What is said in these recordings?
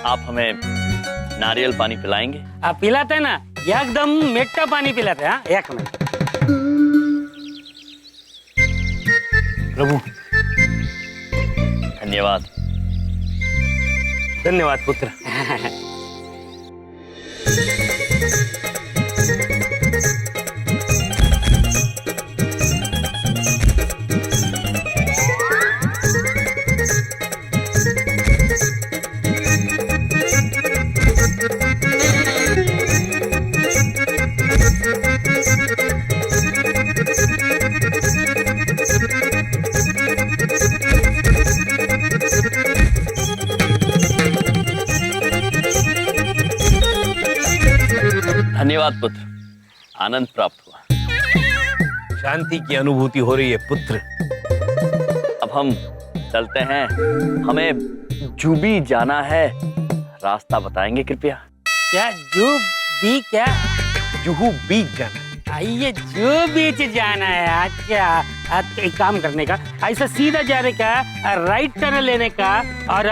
आप हमें नारियल पानी पिलाएंगे? आप पिलाते ना, एकदम मीठा पानी पिलाते। हाँ, एक मिनट। प्रभु धन्यवाद। धन्यवाद पुत्र। धन्यवाद पुत्र, आनंद प्राप्त हुआ। शांति की अनुभूति हो रही है पुत्र। अब हम चलते हैं, हमें जूबी जाना है, रास्ता बताएंगे कृपया? क्या जू बी? क्या जुहू बीच जाना। ये जू बीच जाना है? अच्छा, एक काम करने का, ऐसा सीधा जाने का, राइट टर्न लेने का और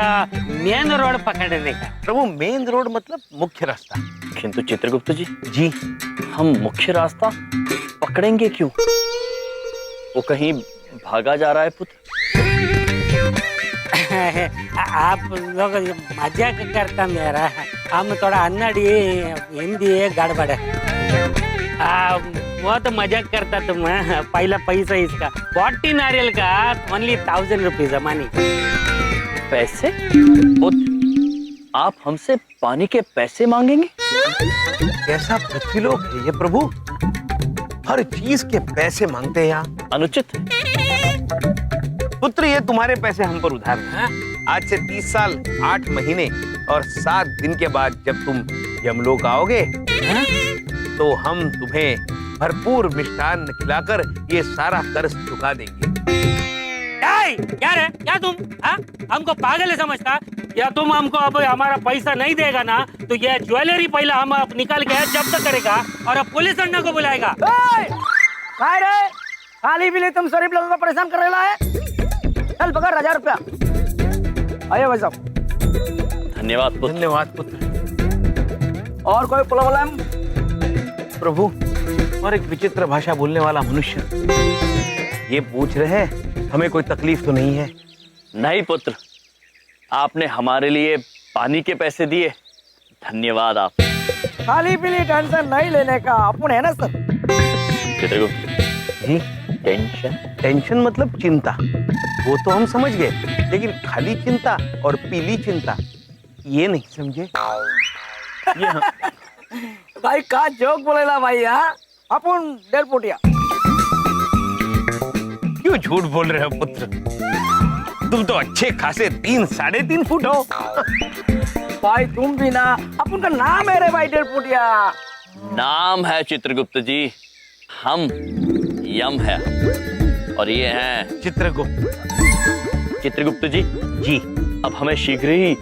मेन रोड पकड़ने का। प्रभु मेन रोड मतलब मुख्य रास्ता। किंतु चित्रगुप्त जी, जी हम मुख्य रास्ता पकड़ेंगे क्यों? वो कहीं भागा जा रहा है पुत्र। आप लोग मजाक करता मेरा, हम थोड़ा अन्नड़ी हिंदी गड़बड़ है। वो तो मजाक करता तुम। पहला पैसा इसका 40 नारियल का ओनली 1000 रुपीज मनी। पैसे? पुत्र, आप हमसे पानी के पैसे मांगेंगे? कैसा पृथ्वीलोक है ये प्रभु, हर चीज के पैसे मांगते हैं यहाँ। अनुचित। पुत्र ये तुम्हारे पैसे हम पर उधार हैं। आज से 30 साल 8 महीने और 7 दिन के बाद जब तुम यमलोक आओगे तो हम तुम्हें भरपूर मिष्ठान्न खिलाकर ये सारा कर्ज चुका देंगे। क्या रे? क्या तुम हमको पागल है समझता? या तुम हमको अब हमारा पैसा नहीं देगा ना तो ये ज्वेलरी पहला हम निकाल के जब्त करेगा और अब पुलिस अन्ना को बुलाएगा। काय रे? खाली भी तुम शरीफ लोगों को परेशान कर रहा है। चल पकड़ 1000 रुपया। आइए भाई साहब। धन्यवाद पुत्र। धन्यवाद पुत्र। और कोई प्रॉब्लम? प्रभु और एक विचित्र भाषा बोलने वाला मनुष्य ये पूछ रहे हैं हमें कोई तकलीफ तो नहीं है? नहीं पुत्र, आपने हमारे लिए पानी के पैसे दिए, धन्यवाद आप। खाली पीली टेंशन नहीं लेने का, अपन है ना सर। चित्रगुप्त जी टेंशन? टेंशन मतलब चिंता, वो तो हम समझ गए, लेकिन खाली चिंता और पीली चिंता ये नहीं समझे। भाई का जोक बोलेला भाई? अपन 1.5 फुटिया। क्यों झूठ बोल रहे हो पुत्र? तुम तो अच्छे खासे 3 साढ़े 3 फुट हो। भाई तुम भी ना, अपन का नाम है रे भाई 1.5 फुटिया। नाम है चित्रगुप्त जी, हम यम है और ये हैं चित्रगुप्त। चित्रगुप्त जी। जी अब हमें शीघ्र ही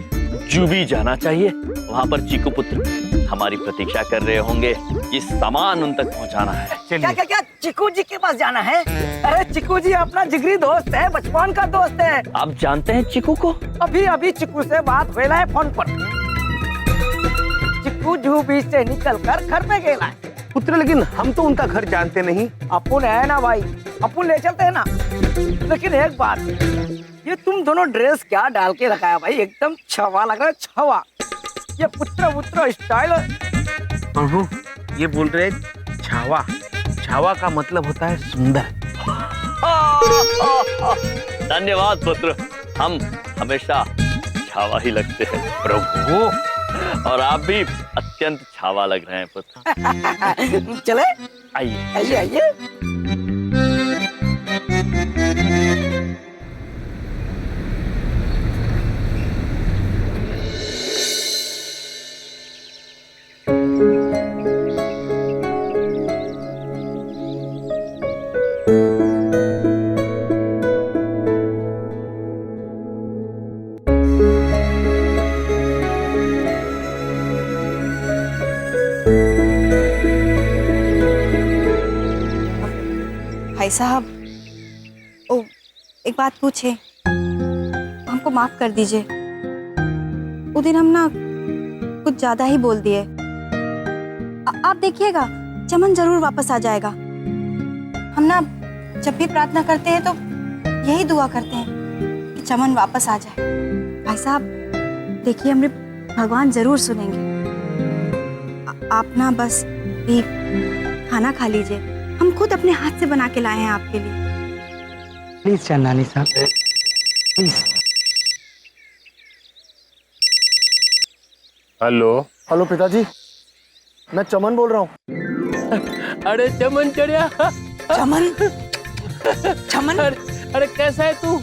जूबी जाना चाहिए, वहाँ पर चीकू पुत्र हमारी प्रतीक्षा कर रहे होंगे, ये सामान उन तक पहुँचाना है। क्या क्या क्या चिकू जी के पास जाना है? अरे चिकू जी अपना जिगरी दोस्त है, बचपन का दोस्त है। आप जानते हैं चिकू को? अभी चिकू से बात हुई है फोन पर। चिकू जू बीच से निकल कर घर पे गया है। पुत्र लेकिन हम तो उनका घर जानते नहीं। अपन है ना भाई, अपन ले चलते हैं ना। लेकिन एक बात, ये तुम दोनों ड्रेस क्या डाल के रखा है भाई? एकदम छवा लग रहा है, छवा। ये पुत्र स्टाइल। प्रभु ये बोल रहे छावा, छावा का मतलब होता है सुंदर। धन्यवाद पुत्र, हम हमेशा छावा ही लगते हैं प्रभु। और आप भी अत्यंत छावा लग रहे हैं पुत्र। चले आइए आइए आइए। भाई साहब, ओ एक बात पूछे, हमको माफ कर दीजिए। वो दिन हम ना कुछ ज्यादा ही बोल दिए। आप देखिएगा, चमन जरूर वापस आ जाएगा। हम ना जब भी प्रार्थना करते हैं तो यही दुआ करते हैं कि चमन वापस आ जाए। भाई साहब देखिए, हमें भगवान जरूर सुनेंगे। आप ना बस एक खाना खा लीजिए, हम खुद अपने हाथ से बना के लाए हैं आपके लिए। प्लीज चंदानी साहब, प्लीज। हेलो। हेलो पिताजी, मैं चमन बोल रहा हूँ। अरे चमन चढ़िया। चमन चमन अरे कैसा है तू?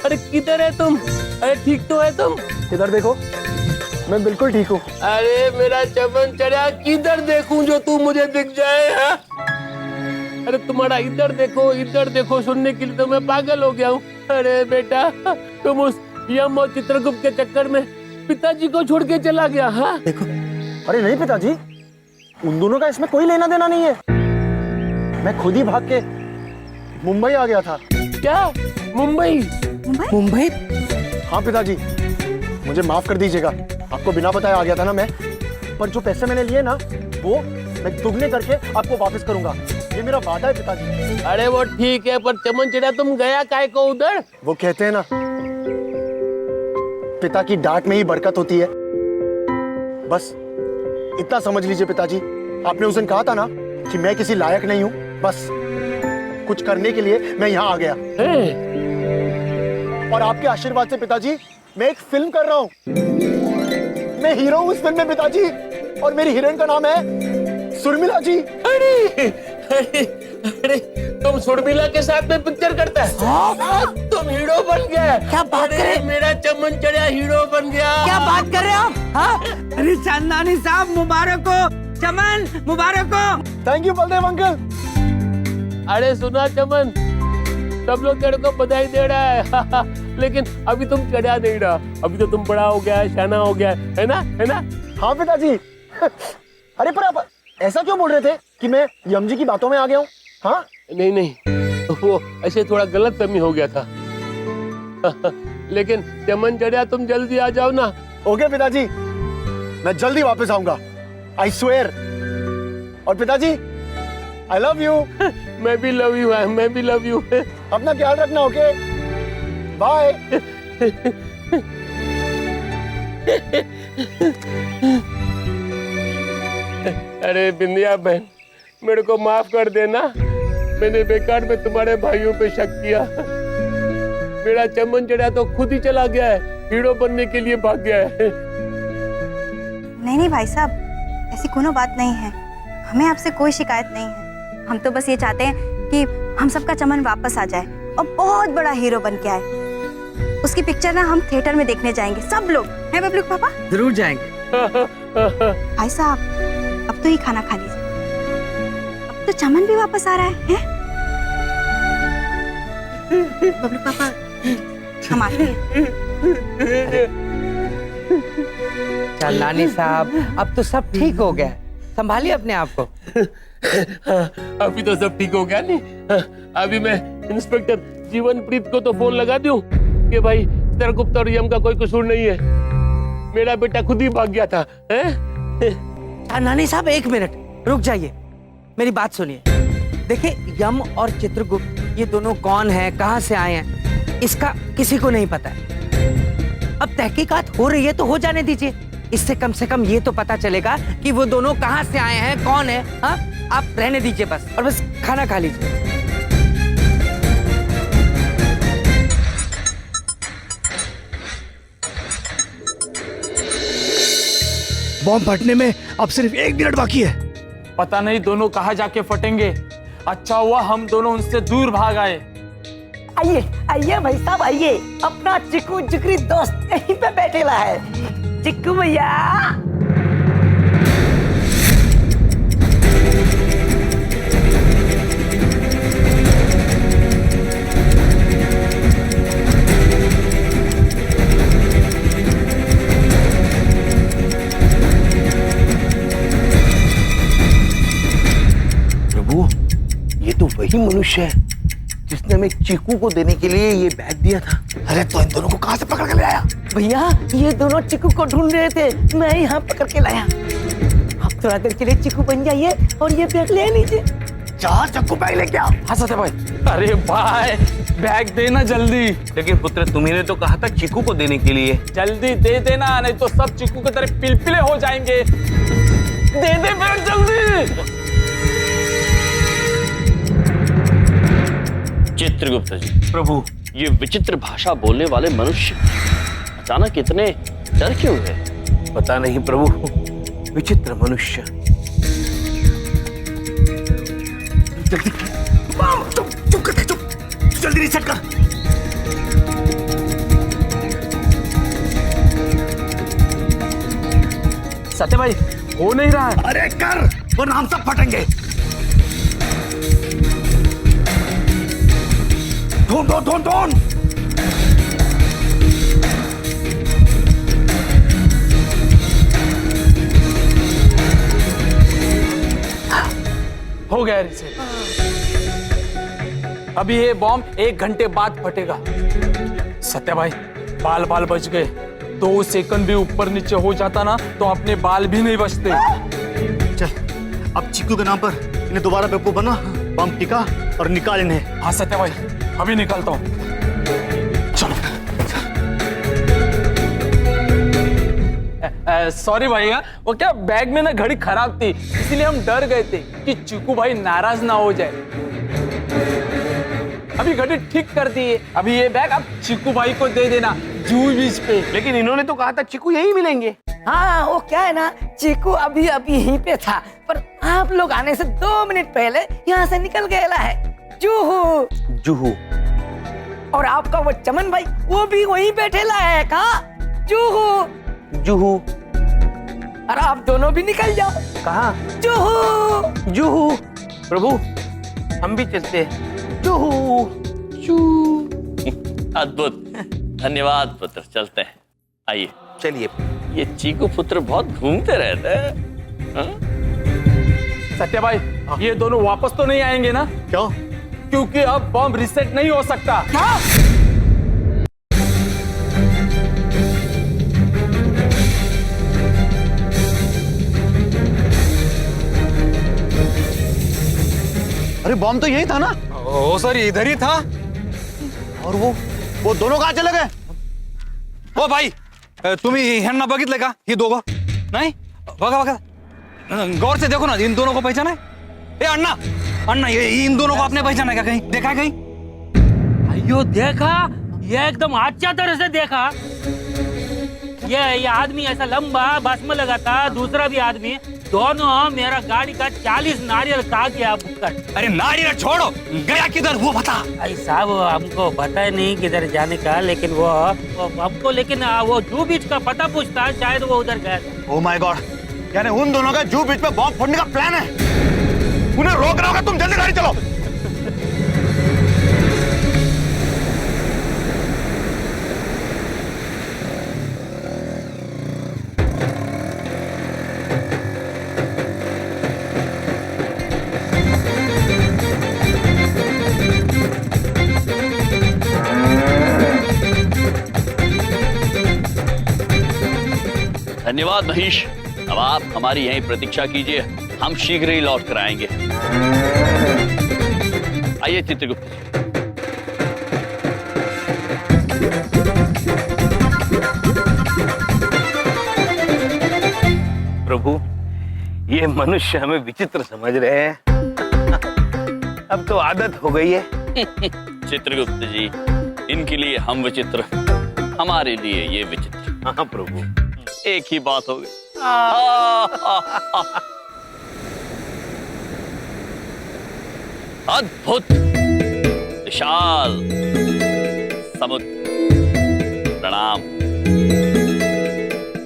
अरे किधर है तुम? अरे ठीक तो है तुम? इधर देखो, मैं बिल्कुल ठीक हूँ। अरे मेरा चमन चढ़िया, किधर देखूं जो तू मुझे दिख जाए? हा? अरे तुम्हारा इधर देखो सुनने के लिए तो मैं पागल हो गया हूँ। अरे बेटा, तुम उस यम और चित्रगुप्त के चक्कर में पिताजी को छोड़ के चला गया। हाँ देखो, अरे नहीं पिताजी, उन दोनों का इसमें कोई लेना देना नहीं है। मैं खुद ही भाग के मुंबई आ गया था। क्या? मुंबई? मुंबई? हाँ पिताजी, मुझे माफ कर दीजिएगा, आपको बिना बताए आ गया था ना मैं। पर जो पैसे मैंने लिए ना, वो मैं दुगने करके आपको वापस करूंगा, ये मेरा वादा है पिताजी। अरे वो ठीक है, पर चमन चढ़िया तुम गया काहे को उधर? वो कहते हैं ना, पिता की डांट में ही बरकत होती है। बस इतना समझ लीजिए पिताजी, आपने उस दिन कहा था ना कि मैं किसी लायक नहीं हूँ, बस कुछ करने के लिए मैं यहाँ आ गया। और आपके आशीर्वाद से पिताजी, मैं एक फिल्म कर रहा हूँ। मैं हीरो हूँ इस फिल्म में पिताजी, और मेरी हीरोइन का नाम है सुरमिला जी। अरे अरे अरे, तुम सुरमिला के साथ में पिक्चर करता है? हाँ? तुम हीरो बन गए? क्या बात कर रहे हैं? मेरा चमन चढ़िया हीरो बन गया। क्या बात कर रहे हैं आप? हाँ? अरे चंदानी साहब मुबारक हो, चमन मुबारक हो। Thank you Baldev uncle. अरे सुना चमन, सब लोग तेरे को बधाई दे रहा है लेकिन अभी तुम चढ़ा नहीं रहा, अभी तो तुम बड़ा हो गया है, शाना हो गया है ना? है ना? हाँ पिताजी। अरे पर आप ऐसा क्यों बोल रहे थे कि मैं यम जी की बातों में आ गया हूँ? हाँ? नहीं नहीं, वो ऐसे थोड़ा गलत फहमी हो गया था लेकिन चमन चढ़िया तुम जल्दी आ जाओ ना। ओके पिताजी, मैं जल्दी वापस आऊंगा, आई स्वेयर। और पिताजी, आई लव यू। मैं भी लव यू, मैं भी लव यू। अपना ख्याल रखना, ओके? बाय। अरे बिंदिया बहन, मेरे को माफ कर देना, मैंने बेकार में तुम्हारे भाइयों पे शक किया। मेरा चमन चढ़िया तो खुद ही चला गया है, हीरो बनने के लिए भाग गया है। नहीं भाई साहब, ऐसी कोनो बात नहीं है, हमें आपसे कोई शिकायत नहीं है। हम तो बस ये चाहते हैं कि हम सबका चमन वापस आ जाए और बहुत बड़ा हीरो बन के आए। उसकी पिक्चर ना हम थिएटर में देखने जाएंगे, सब लोग। हैं बबलू पापा? जरूर जाएंगे। भाई साहब, अब तो ही खाना खा लीजिए, अब तो चमन भी वापस आ रहा है? बबलू पापा, हम आते हैं। चंदानी साहब, अब तो सब ठीक हो गया, संभालिए अपने आप को। अभी तो सब ठीक हो गया नहीं? अभी मैं इंस्पेक्टर जीवनप्रीत को तो फोन लगा दूं कि भाई चित्रगुप्त और यम का कोई कसूर नहीं है, मेरा बेटा खुद ही भाग गया था। चंदानी साहब एक मिनट रुक जाइए, मेरी बात सुनिए। देखिए, यम और चित्रगुप्त ये दोनों कौन है, कहां से आए हैं, इसका किसी को नहीं पता है। अब तहकीकात हो रही है तो हो जाने दीजिए, इससे कम से कम ये तो पता चलेगा कि वो दोनों कहां से आए हैं, कौन है। हाँ, आप रहने दीजिए बस, और बस खाना खा लीजिए। बॉम्ब फटने में अब सिर्फ 1 मिनट बाकी है। पता नहीं दोनों कहाँ जाके फटेंगे। अच्छा हुआ हम दोनों उनसे दूर भाग आए। आइए आइए भाई साहब, आइए, अपना चिकू जिगरी दोस्त यहीं पे बैठेला है। चिकू भैया, प्रभु, ये तो वही मनुष्य है जिसने हमें चीकू को देने के लिए ये बैग दिया था। अरे तो इन दोनों को कहां से पकड़ कर ले आया? भैया ये दोनों चिकू को ढूंढ रहे थे, मैं यहाँ पकड़ के लाया। आप थोड़ा देर के लिए चिकू बन जाइए और ये बैग ले लीजिए। चार चक्कू बैग लेके आओ। हाँ सत्य भाई। अरे भाई बैग देना जल्दी। लेकिन पुत्र तुम्ही ने तो कहा था चीकू को देने के लिए। जल्दी दे देना, नहीं तो सब चिकू की तरह पिलपिले हो जाएंगे। दे दे बैग जल्दी। चित्रगुप्त जी, प्रभु ये विचित्र भाषा बोलने वाले मनुष्य अचानक इतने डर क्यों है? पता नहीं प्रभु, विचित्र मनुष्य। जल्दी चुप कर, चुप जल्दी रीसेट कर। सत्य भाई हो नहीं रहा है। अरे कर, वरना हम सब फटेंगे। ढूंढ ढूंढ ढूंढ ढूंढ। हो गया रिसेट। अभी ये बॉम्ब 1 घंटे बाद फटेगा। सत्य भाई बाल बाल बच गए। 2 सेकंड भी ऊपर नीचे हो जाता ना तो अपने बाल भी नहीं बचते। चल अब चीकू के नाम पर इन्हें दोबारा बेवकूफ बना, बम टिका और निकाल इन्हें। हाँ सत्य भाई अभी निकलता हूँ। चलो। सॉरी भैया, वो क्या बैग में ना घड़ी खराब थी, इसलिए हम डर गए थे कि चिकू भाई नाराज ना हो जाए। अभी घड़ी ठीक कर दी है। अभी ये बैग आप चिकू भाई को दे देना जूही बीच पे। लेकिन इन्होंने तो कहा था चीकू यहीं मिलेंगे। हाँ वो क्या है ना, चीकू अभी अभी यहीं पे था, पर आप लोग आने से 2 मिनट पहले यहाँ से निकल गया है। जूहू जूहू और आपका वो चमन भाई वो भी वहीं बैठे है। कहाँ? जूहू। जूहू और आप दोनों भी निकल जाओ। कहाँ? जूहू। जूहू। प्रभु हम भी चलते हैं। जूहू। अद्भुत, धन्यवाद पुत्र, चलते हैं। आइए। चलिए। ये चीकू पुत्र बहुत घूमते रहते हैं। हाँ? सत्य भाई ये दोनों वापस तो नहीं आएंगे ना? क्यों? क्योंकि अब बॉम्ब रिसेट नहीं हो सकता। अरे बॉम्ब तो यही था ना? ओ सर इधर ही था। और वो दोनों कहाँ चले गए? ओ भाई तुम्ही ह्यांना बघितलंय का? ही दोघं नाही? बघा बघा गौर से देखो ना, इन दोनों को पहचाना है? ए अण्णा अण्णा ये इन दोनों को आपने पहचाना है क्या? कहीं देखा है कहीं? अयो देखा, ये एकदम अच्छा तरह से देखा। ये आदमी ऐसा लंबा बस में लगा था, दूसरा भी आदमी, दोनों मेरा गाड़ी का 40 नारियल खा गया भुक्कड़। अरे नारियल छोड़ो, गया किधर वो बता। ऐसा वो हमको पता नहीं किधर जाने का, लेकिन वो हमको, लेकिन वो जू बीच का पता पूछता, शायद वो उधर गया था। ओह माय गॉड, यानी उन दोनों का जू बीच में बॉम्ब फोड़ने का प्लान है। उन्हें रोक रहा होगा, तुम जल्दी गाड़ी चलो। धन्यवाद महेश। अब आप हमारी यहीं प्रतीक्षा कीजिए, हम शीघ्र ही लौट कर आएंगे। आइए चित्रगुप्त जी। प्रभु ये मनुष्य हमें विचित्र समझ रहे हैं। अब तो आदत हो गई है। चित्रगुप्त जी, इनके लिए हम विचित्र, हमारे लिए ये विचित्र। हाँ प्रभु, एक ही बात हो गई। अद्भुत विशाल समुद्र, प्रणाम।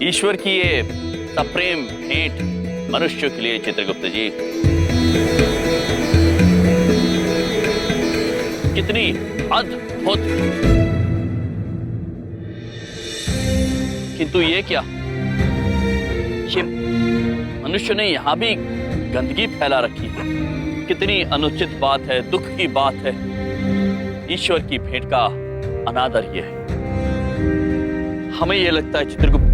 ईश्वर की ये सप्रेम भेंट मनुष्य के लिए चित्रगुप्त जी, कितनी अद्भुत। किंतु ये क्या, ये मनुष्य ने यहां भी गंदगी फैला रखी है। कितनी अनुचित बात है, दुख की बात है। ईश्वर की भेंट का अनादर ये है। हमें ये लगता है चित्रगुप्त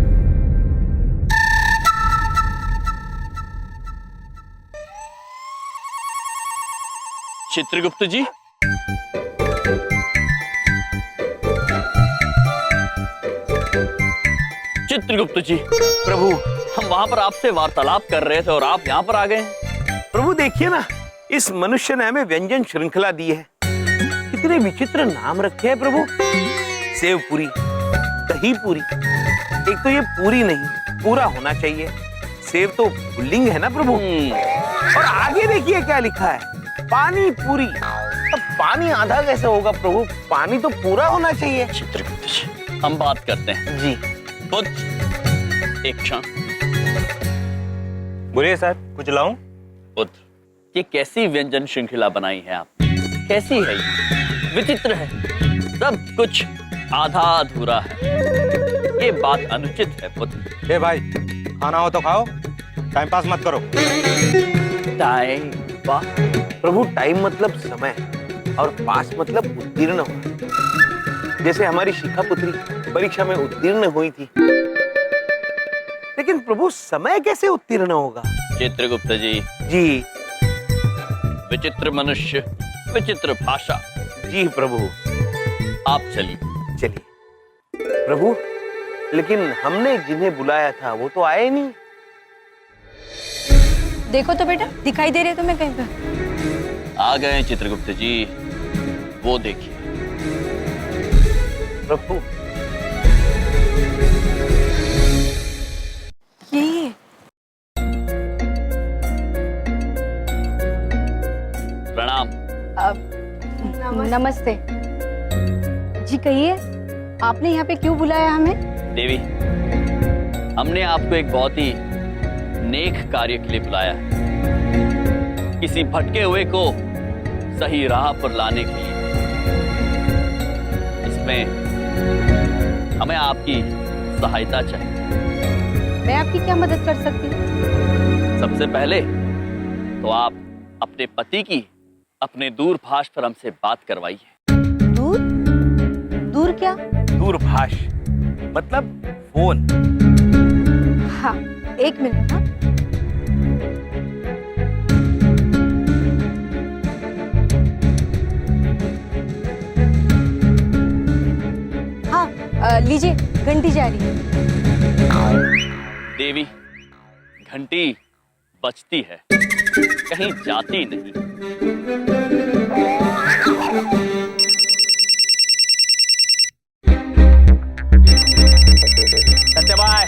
चित्रगुप्त जी, चित्रगुप्त जी, प्रभु हम वहां पर आपसे वार्तालाप कर रहे थे और आप यहाँ पर आ गए। प्रभु देखिए ना, इस मनुष्य ने हमें व्यंजन श्रृंखला दी है। कितने विचित्र नाम रखे हैं प्रभु। सेव पूरी, दही पूरी। एक तो ये पूरी नहीं, पूरा होना चाहिए। सेव तो पुल्लिंग है ना प्रभु। और आगे देखिए क्या लिखा है, पानी पूरी। अब पानी आधा कैसे होगा प्रभु, पानी तो पूरा होना चाहिए। चित्रगुप्त जी, हम बात करते हैं। जी पुत्र, एक क्षण। बोलिए सर, कुछ लाऊं? पुत्र, ये कैसी व्यंजन श्रृंखला बनाई है आपने? कैसी है ये? विचित्र है, सब कुछ आधा अधूरा है। ये बात अनुचित है पुत्र। ए भाई, खाना हो तो खाओ, टाइम पास मत करो। Time pass? प्रभु, टाइम मतलब समय और पास मतलब उत्तीर्ण होना। जैसे हमारी शिखा पुत्री परीक्षा में उत्तीर्ण हुई थी, लेकिन प्रभु समय कैसे उत्तीर्ण होगा? चित्रगुप्त जी, जी विचित्र मनुष्य, विचित्र भाषा। जी प्रभु। आप चलिए। चलिए प्रभु, लेकिन हमने जिन्हें बुलाया था वो तो आए नहीं। देखो तो बेटा, दिखाई दे रहे तुम्हें कहीं पे? आ गए चित्रगुप्त जी, वो देखिए। प्रभु, ये प्रणाम। नमस्ते जी। कहिए, आपने यहाँ पे क्यों बुलाया हमें? देवी, हमने आपको एक बहुत ही नेक कार्य के लिए बुलाया है। किसी भटके हुए को सही राह पर लाने के लिए। इसमें हमें आपकी सहायता चाहिए। मैं आपकी क्या मदद कर सकती हूँ? सबसे पहले तो आप अपने पति की अपने दूरभाष पर हमसे बात करवाइए। दूर? दूर क्या? दूरभाष मतलब फोन। हाँ, एक मिनट। हाँ, लीजिए, घंटी जा रही है। देवी, घंटी बजती है, कहीं जाती नहीं। सत्यभाई,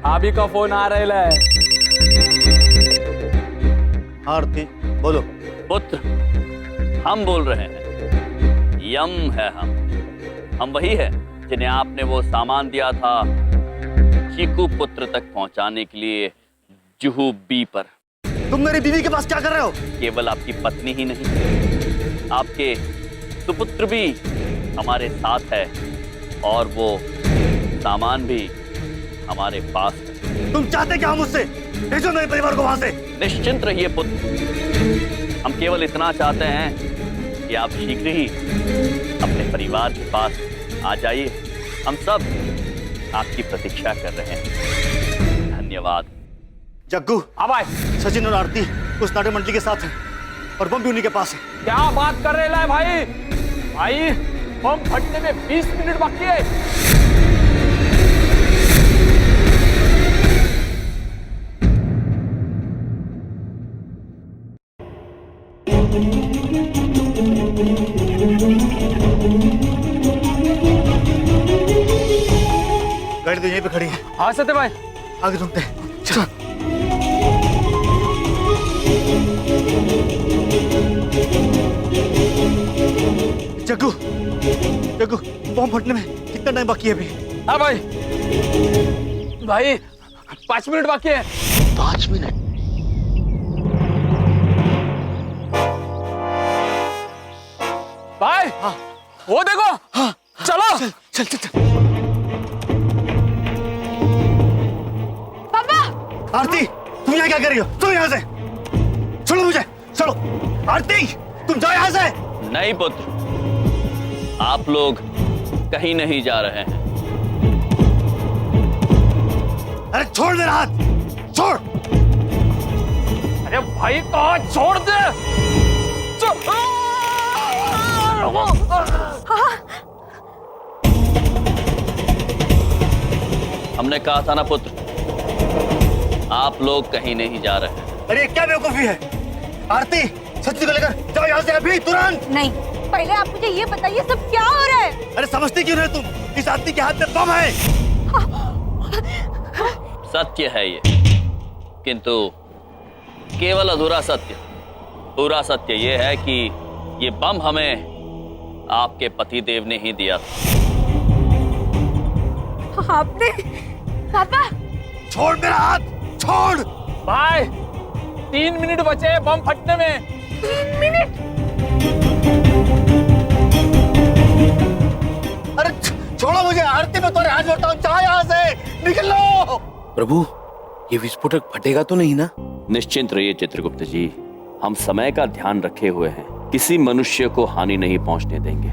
अभी का फोन आ रहा है। आरती बोलो। पुत्र, हम बोल रहे हैं। यम है हम वही है जिन्हें आपने वो सामान दिया था चीकू पुत्र तक पहुंचाने के लिए जुहू बी पर। तुम मेरी बीवी के पास क्या कर रहे हो? केवल आपकी पत्नी ही नहीं, आपके सुपुत्र भी हमारे साथ है और वो सामान भी हमारे पास है। तुम चाहते क्या मुझसे? भेजो मेरे परिवार को वहां से। निश्चिंत रहिए पुत्र, हम केवल इतना चाहते हैं कि आप शीघ्र ही अपने परिवार के पास आ जाइए। हम सब आपकी प्रतीक्षा कर रहे हैं। धन्यवाद। जग्गू, हाँ भाई, सचिन और आरती उस नाट्य मंडली के साथ है और बम भी उन्हीं के पास है। क्या बात कर रहे है भाई? भाई, बम फटने में 20 मिनट बाकी है। गाड़ी तो यहीं पे खड़ी है। हाँ सत्य भाई, आगे ढूंढते हैं। चलो। जग्गू, जग्गू, बम फटने में कितना टाइम बाकी है अभी? हाँ भाई। भाई, 5 मिनट बाकी है। 5 मिनट? भाई, हाँ, वो देखो। हाँ, चलो। चल चल चल चल। आरती, तुम यहाँ क्या कर रही हो? चलो यहाँ से। छोड़ो मुझे, चलो। आरती, तुम जाओ यहाँ से। नहीं पुत्र, आप लोग कहीं नहीं जा रहे हैं। अरे छोड़ मेरा हाथ, छोड़। अरे भाई कहा छोड़ दे। हमने कहा था ना पुत्र, आप लोग कहीं नहीं जा रहे। अरे क्या बेवकूफी है। आरती, सच्ची को लेकर जाओ यहाँ से अभी, तुरंत। नहीं, पहले आप मुझे ये बताइए सब क्या हो रहा है। अरे समझती क्यों नहीं तुम? इस आदमी के हाथ में बम है। सत्य है ये, किंतु केवल अधूरा सत्य। पूरा सत्य ये है कि ये बम हमें आपके पतिदेव ने ही दिया था। आपने? पापा? छोड़ मेरा हाथ, छोड़। भाई 3 मिनट बचे हैं बम फटने में। 3 मिनट? अरे छोड़ो मुझे, आरती में तुम्हारे हाथ जोड़ता हूँ, जाओ यहाँ से, निकल लो। प्रभु, ये विस्फोटक फटेगा तो नहीं ना? निश्चिंत रहिए चित्रगुप्त जी, हम समय का ध्यान रखे हुए हैं, किसी मनुष्य को हानि नहीं पहुंचने देंगे।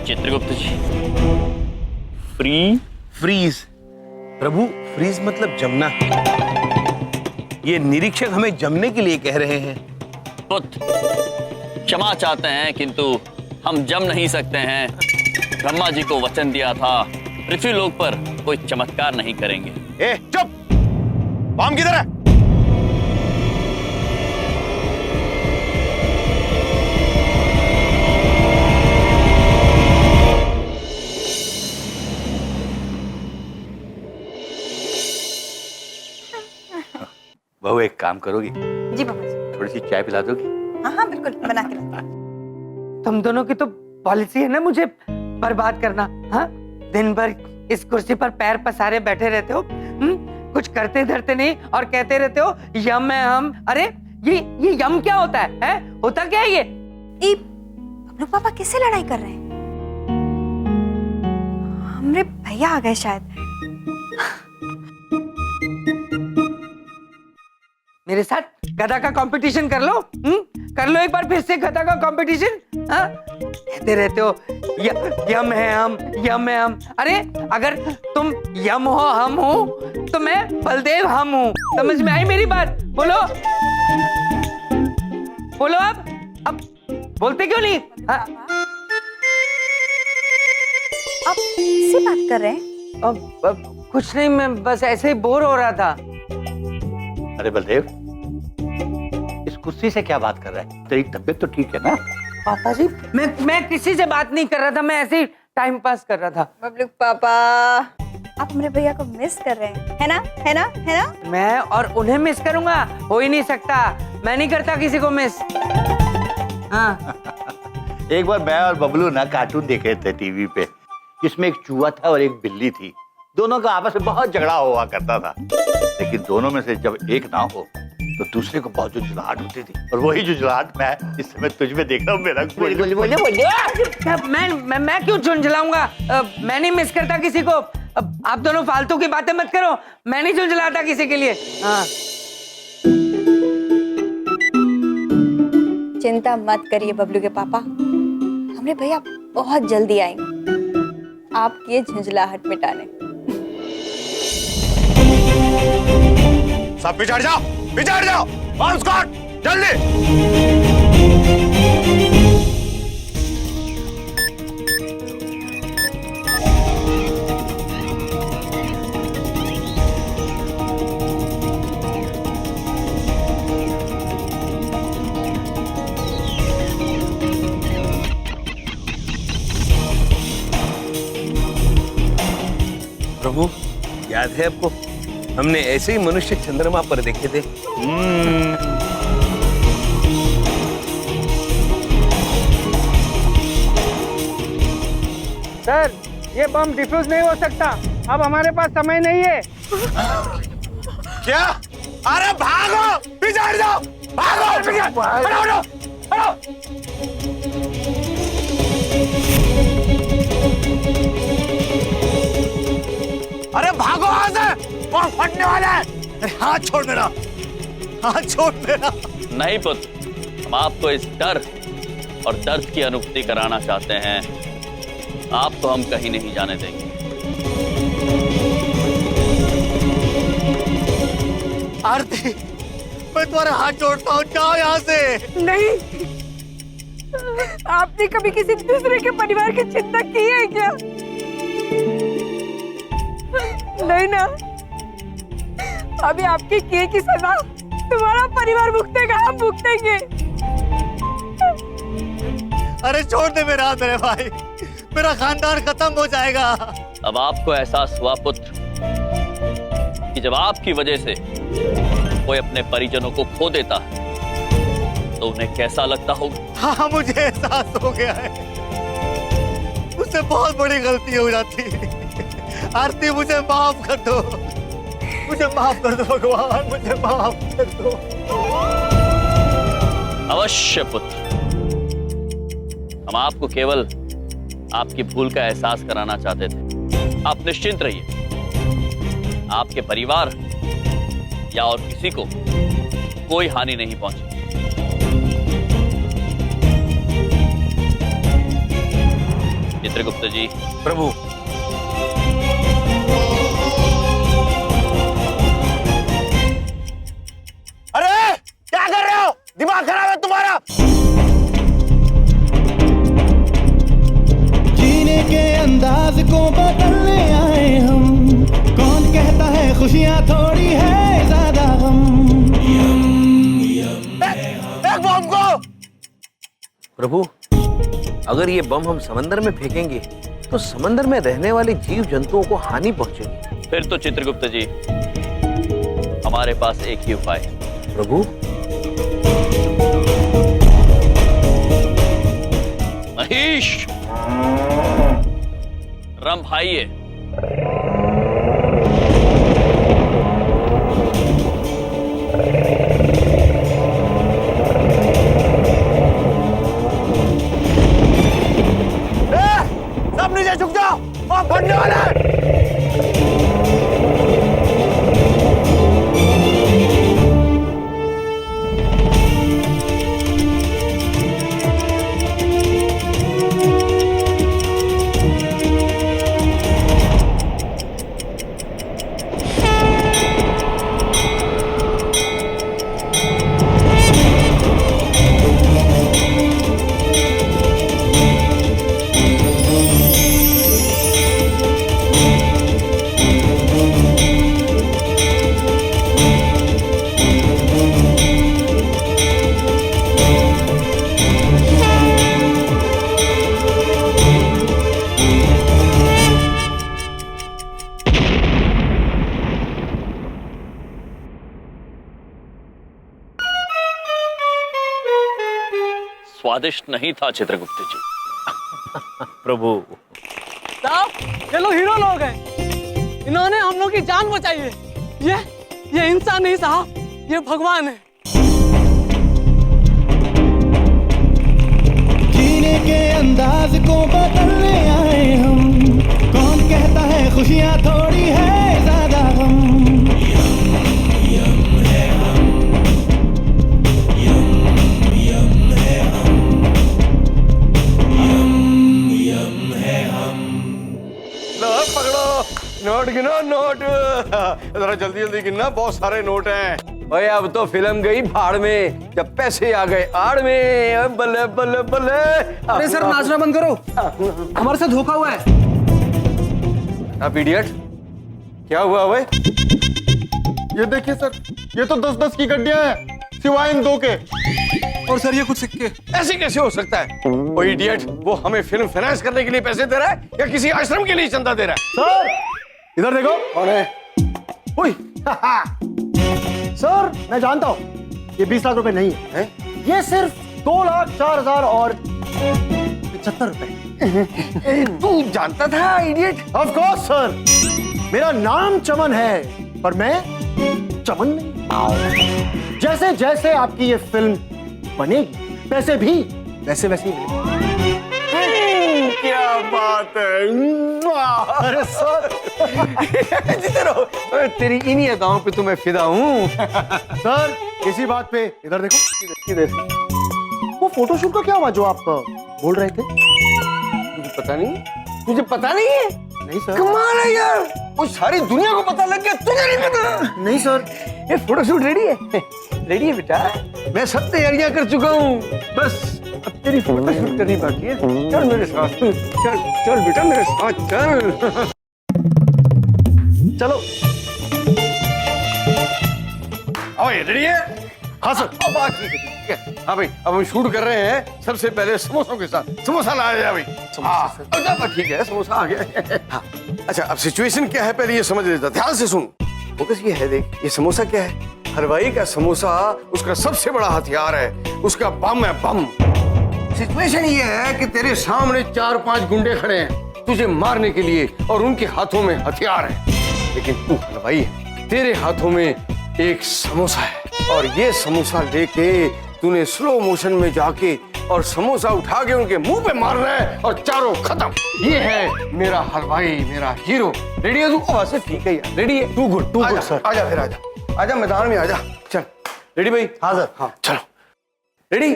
चित्रगुप्त जी, फ्रीज। प्रभु, फ्रीज मतलब जमना। ये निरीक्षक हमें जमने के लिए कह रहे हैं। पुत्र, क्षमा चाहते हैं किंतु हम जम नहीं सकते हैं। ब्रह्मा जी को वचन दिया था, पृथ्वी लोक पर कोई चमत्कार नहीं करेंगे। ए चुप, बम किधर है? बहू, एक काम करोगी? जी पापा जी। थोड़ी सी चाय पिला दोगी? हाँ हाँ बिल्कुल, बना के लाती। तुम दोनों की तो पॉलिसी है ना मुझे बर्बाद करना। हाँ, दिन भर इस कुर्सी पर पैर पसारे बैठे रहते हो, कुछ करते धरते नहीं और कहते रहते हो यम है हम। अरे ये यम क्या होता है? होता क्या है ये? बबलू पापा किससे लड़ाई कर रहे हैं? हमरे भैया आ गए शायद। मेरे साथ गधा का कंपटीशन कर लो। कर लो एक बार फिर से गधा का कंपटीशन। कहते रहते हो यम है हम, यम है हम। अरे अगर तुम यम हो हम हो तो मैं बलदेव हम हूँ। समझ में आई मेरी बात? बोलो बोलो। अब बोलते क्यों नहीं? आप किससे बात कर रहे हैं? अब कुछ नहीं, मैं बस ऐसे ही बोर हो रहा था। अरे बलदेव, इस कुर्सी से क्या बात कर रहा है? तेरी तबीयत तो ठीक है ना? पापा जी, मैं किसी से बात नहीं कर रहा था, मैं ऐसे ही टाइम पास कर रहा था। बबलू पापा, आप हमारे भैया को मिस कर रहे हैं, है ना? है ना? है ना? मैं और उन्हें मिस करूंगा? हो ही नहीं सकता, मैं नहीं करता किसी को मिस। हाँ। एक बार मैं और बबलू ना कार्टून देख रहे थे टीवी पे, जिसमें एक चूहा था और एक बिल्ली थी। दोनों का आपस में बहुत झगड़ा हुआ करता था, लेकिन दोनों में से जब एक ना हो तो दूसरे को बहुत जुझलाहट होती थी। और वही जुझलाहट मैं इस समय तुझ में देख रहा हूँ। मेरा मैं क्यों झुंझलाऊंगा? मैं नहीं मिस करता किसी को। आप दोनों फालतू की बातें मत करो, मैं नहीं झुंझलाता किसी के लिए। हाँ। चिंता मत करिए बबलू के पापा, हमारे भैया बहुत जल्दी आएंगे आपकी ये झुंझलाहट मिटाने। सब पिछड़ जाओ, पिछड़ जाओ, और स्कॉट जल्दी। प्रभु, याद है आपको, हमने ऐसे ही मनुष्य चंद्रमा पर देखे थे। सर, ये बम डिफ्यूज नहीं हो सकता, अब हमारे पास समय नहीं है। क्या? अरे भागो, पिछड़ जाओ, भागो, हटो, हटो, हटो। अरे भागो यहाँ से, और फटने वाला है। अरे हाथ छोड़ मेरा, हाथ छोड़ मेरा। नहीं पुत्र, हम आपको इस डर और दर्द की अनुभूति कराना चाहते हैं, आपको हम कहीं नहीं जाने देंगे। आरती, मैं तुम्हारे हाथ जोड़ता हूँ, जाओ यहाँ से। नहीं, आपने कभी किसी दूसरे के परिवार की चिंता की है क्या? नहीं ना। अभी आपके किए की सजा तुम्हारा परिवार भुगतेगा, हम भुगतेंगे। अरे छोड़ दे मेरा हाथ मेरे भाई, मेरा खानदान खत्म हो जाएगा। अब आपको एहसास हुआ पुत्र कि जब आपकी वजह से कोई अपने परिजनों को खो देता है तो उन्हें कैसा लगता होगा। हाँ, मुझे एहसास हो गया है, मुझसे बहुत बड़ी गलती हो जाती है। आरती, मुझे माफ कर दो, मुझे माफ कर दो भगवान, मुझे माफ कर दो। अवश्य पुत्र, हम आपको केवल आपकी भूल का एहसास कराना चाहते थे। आप निश्चिंत रहिए, आपके परिवार या और किसी को कोई हानि नहीं पहुंची। चित्रगुप्त जी। प्रभु, अरे क्या कर रहे हो? दिमाग खराब है तुम्हारा? जीने के अंदाज को बदलने आए हम, कौन कहता है खुशियाँ थोड़ी है ज्यादा गम। एक बम को। प्रभु, अगर ये बम हम समंदर में फेंकेंगे तो समंदर में रहने वाले जीव जंतुओं को हानि पहुंचेगी। फिर तो चित्रगुप्त जी, हमारे पास एक ही उपाय है। प्रभु, महेश, रंभाइए। सब नीचे झुक जाओ, और फटने वाला है। स्वादिष्ट नहीं था चित्रगुप्त जी। प्रभु, साहब, ये लोग हीरो लोग हैं, इन्होंने हम लोग की जान बचाई है। ये इंसान नहीं साहब, ये भगवान है। जीने के अंदाज को बदलने आए हम, कौन कहता है खुशियाँ थोड़ी है ज्यादा गम। नोट गिनो, नोट जरा जल्दी जल्दी गिनना, बहुत सारे नोट हैं। ओए, अब तो फिल्म गई भाड़ में, जब पैसे आ गए आड़ में। बल्ले बल्ले बल्ले। अरे सर, नाचना बंद करो, हमारे साथ धोखा हुआ है। अब इडियट, क्या हुआ? ओए, ये देखिए सर, ये तो 10-10 की गड्डियां हैं, सिवाय इन 2 के। और सर, ये कुछ सिक्के। ऐसे कैसे हो सकता है? वो इडियट, वो हमें फिल्म फाइनेंस करने के लिए पैसे दे रहा है या किसी आश्रम के लिए चंदा दे रहा है? सर इधर देखो। कौन है? ओए, सर मैं जानता हूँ, ये 20 लाख रुपए नहीं है, ये सिर्फ 2,04,000 और 75 रुपए। तू जानता था इडियट? ऑफ कोर्स सर, मेरा नाम चमन है, पर मैं चमन नहीं। जैसे जैसे आपकी ये फिल्म बनेगी, पैसे भी वैसे वैसे ही मिलेंगे। क्या बात है। अरे सर, जीते रहो। तेरी इन्हीं अदाओं पे तुम्हें फिदा हूँ। सर इसी बात पे इधर देखो। वो फोटोशूट का क्या हुआ जो आप बोल रहे थे? मुझे पता नहीं, तुझे पता नहीं है? नहीं सर। कमाल है यार, वो सारी दुनिया को पता लग गया, तुझे नहीं पता? नहीं सर। ये फोटोशूट रेडी है? रेडी है बेटा, मैं सब तैयारियां कर चुका हूँ, बस अब तेरी फोटोशूट करनी बाकी है। चल मेरे साथ, चल चल बेटा मेरे साथ चल। चलो। आओ, ये रेडी है? हाँ सर। अब बात ठीक है। हाँ भाई, अब हम शूट कर रहे हैं, सबसे पहले समोसों के साथ समोसा लाया जाए भाई। हाँ, ठीक है, समोसा आ गया। हाँ, अच्छा अब सिचुएशन क्या है पहले ये समझ लेता, ध्यान से सुन। फोकस ये है, देख ये समोसा क्या है? हलवाई का समोसा उसका सबसे बड़ा हथियार है, उसका बम है, बम। सिचुएशन ये है कि तेरे सामने 4-5 गुंडे खड़े हैं तुझे मारने के लिए और उनके हाथों में हथियार है, लेकिन तू हलवाई है, तेरे हाथों में एक समोसा है और ये समोसा लेके तूने स्लो मोशन में जाके और समोसा उठा के उनके मुंह पे मार रहा है और चारों खत्म। ये है मेरा हलवाई, मेरा हीरो। रेडी है तू? वैसे ठीक है यार, रेडी है? Too good sir. आजा फिर, आजा आजा मैदान में आजा, चल। रेडी भाई? हाँ सर। हाँ चलो, ready,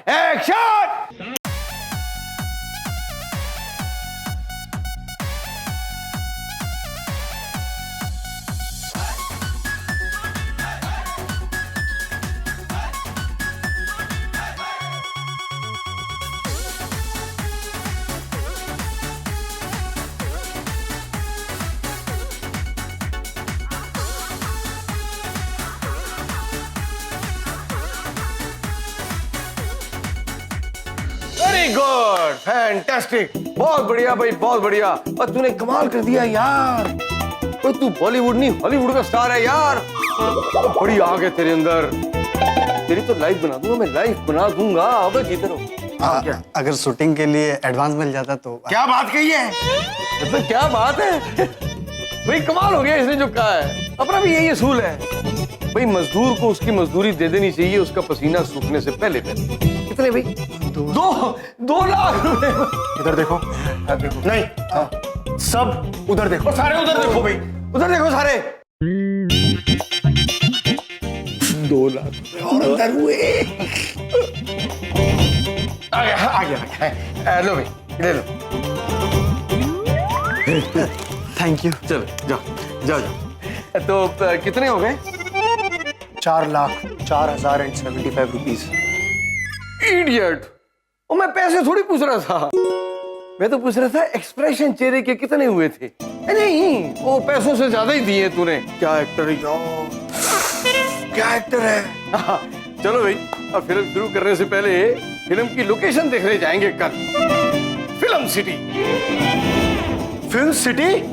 action. Very good, fantastic, बहुत बढ़िया भाई, बहुत बढ़िया। और तूने कमाल कर दिया यार, और तू बॉलीवुड नहीं हॉलीवुड का स्टार है यार। बड़ी आग है तेरे अंदर, तेरी तो लाइफ बना दूंगा मैं, लाइफ बना दूंगा। अब जीते रहो। अगर शूटिंग के लिए एडवांस मिल जाता तो। क्या बात कही है, मतलब क्या बात है भाई, कमाल हो गया इसने जो कहा है। अपना भी यही असूल है भाई, मजदूर को उसकी मजदूरी दे देनी चाहिए उसका पसीना सूखने से पहले पहले। कितने भाई? 2 लाख रुपए। इधर देखो। देखो नहीं, सब उधर देखो। सारे उधर देखो भाई, उधर देखो सारे। 2 लाख रुपए और अंदर हुए। आ गया। लो भाई, ले लो। Thank you. चलो जाओ। तो कितने हो गए? 4,04,075 रुपीज। इडियट, वो मैं पैसे थोड़ी पूछ रहा था, मैं तो पूछ रहा था एक्सप्रेशन चेहरे के कितने हुए थे। नहीं, वो पैसों से ज्यादा ही दिए तूने। क्या एक्टर है यार, क्या एक्टर है। चलो भाई, अब फिल्म शुरू करने से पहले फिल्म की लोकेशन देखने जाएंगे कल। Film city. Film city?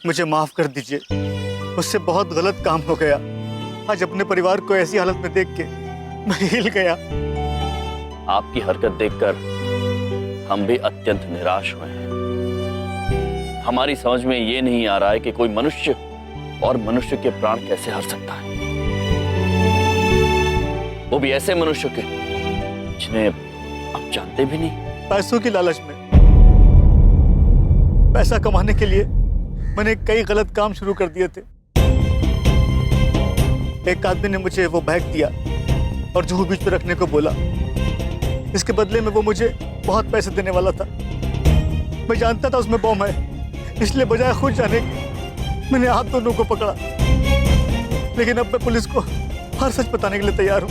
मुझे माफ कर दीजिए, उससे बहुत गलत काम हो गया। आज अपने परिवार को ऐसी हालत में देख के मैं हिल गया। आपकी हरकत देखकर हम भी अत्यंत निराश हुए हैं। हमारी समझ में ये नहीं आ रहा है कि कोई मनुष्य और मनुष्य के प्राण कैसे हर सकता है, वो भी ऐसे मनुष्य के जिन्हें आप जानते भी नहीं। पैसों की लालच में, पैसा कमाने के लिए मैंने कई गलत काम शुरू कर दिए थे। एक आदमी ने मुझे वो बैग दिया और जूहू बीच पे रखने को बोला। इसके बदले में वो मुझे बहुत पैसे देने वाला था। मैं जानता था उसमें बम है, इसलिए बजाय खुद जाने के मैंने आप दोनों को पकड़ा। लेकिन अब मैं पुलिस को हर सच बताने के लिए तैयार हूं।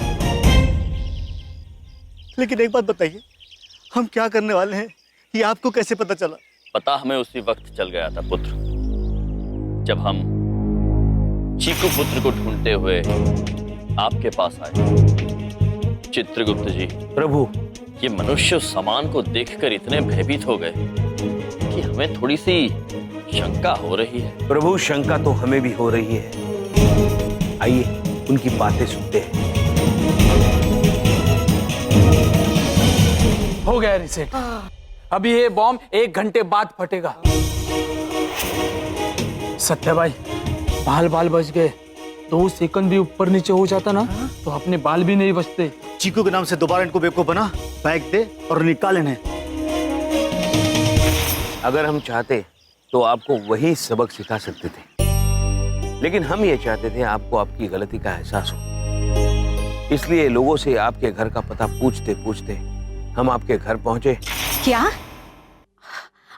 लेकिन एक बात बताइए, हम क्या करने वाले हैं, ये आपको कैसे पता चला? पता हमें उसी वक्त चल गया था पुत्र, जब हम चीकू पुत्र को ढूंढते हुए आपके पास आए। चित्रगुप्त जी, प्रभु, ये मनुष्य उस सामान को देखकर इतने भयभीत हो गए कि हमें थोड़ी सी शंका हो रही है। प्रभु शंका तो हमें भी हो रही है। आइए उनकी बातें सुनते हैं। हो गया रिसेट। अभी ये बॉम्ब 1 घंटे बाद फटेगा। सत्या भाई, बाल बच गए। 2 सेकंड भी ऊपर नीचे हो जाता ना तो अपने बाल भी नहीं बचते। चीकू के नाम से दोबारा इनको बेवकूफ बना, बैग दे और निकाल इन्हें। अगर हम चाहते तो आपको वही सबक सिखा सकते थे, लेकिन हम ये चाहते थे आपको आपकी गलती का एहसास हो। इसलिए लोगों से आपके घर का पता पूछते पूछते हम आपके घर पहुंचे। क्या